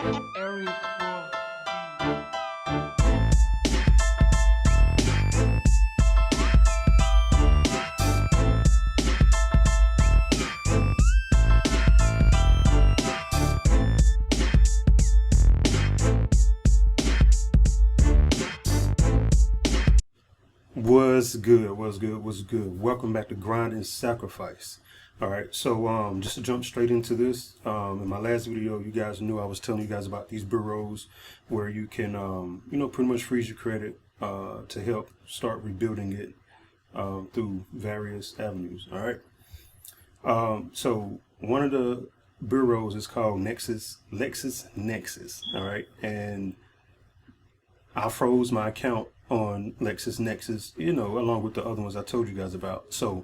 Area 4B. What's good? What's good? What's good? Welcome back to Grind and Sacrifice. All right, so just to jump straight into this, in my last video, you guys knew I was telling you guys about these bureaus where you can, pretty much freeze your credit to help start rebuilding it through various avenues. All right. So one of the bureaus is called LexisNexis. All right, and I froze my account on LexisNexis, along with the other ones I told you guys about. So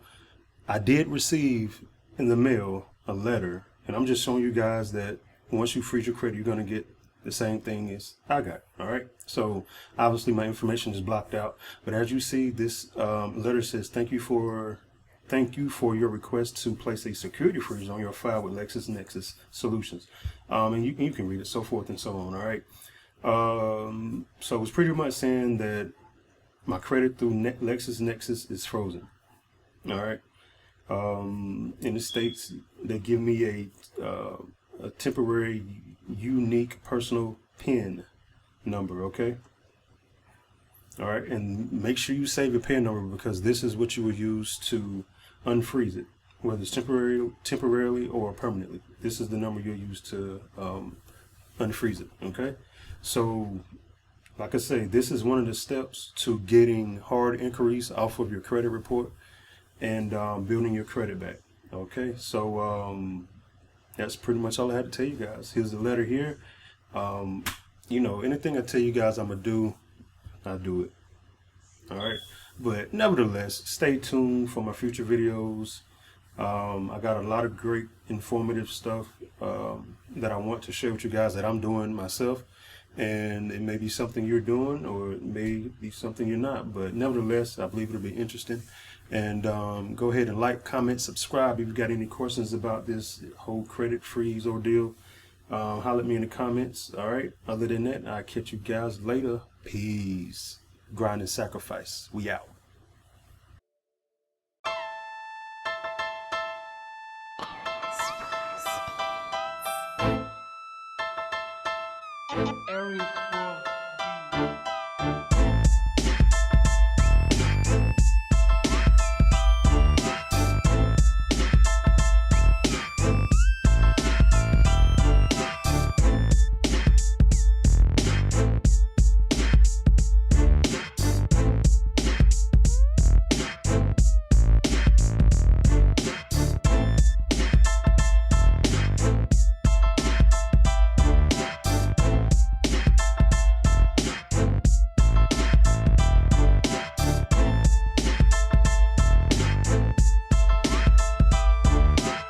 I did receive in the mail a letter, and I'm just showing you guys that once you freeze your credit, you're going to get the same thing as I got. All right. So obviously my information is blocked out, but as you see, this letter says, thank you for your request to place a security freeze on your file with LexisNexis Solutions. And you can read it, so forth and so on. All right. So it's pretty much saying that my credit through LexisNexis is frozen. All right. In the States, they give me a temporary unique personal PIN number. Okay. All right. And make sure you save your PIN number, because this is what you will use to unfreeze it, whether it's temporarily or permanently. This is the number you'll use to unfreeze it. Okay. So like I say, this is one of the steps to getting hard inquiries off of your credit report and building your credit back. Okay, so that's pretty much all I had to tell you guys. Here's the letter here. Anything I tell you guys I'm gonna do, I do it. All right, but nevertheless, stay tuned for my future videos. I got a lot of great informative stuff that I want to share with you guys that I'm doing myself. And it may be something you're doing, or it may be something you're not, but nevertheless, I believe it'll be interesting. And go ahead and like, comment, subscribe. If you've got any questions about this whole credit freeze ordeal, holler at me in the comments. All right. Other than that, I'll catch you guys later. Peace. Grind and sacrifice. We out. Area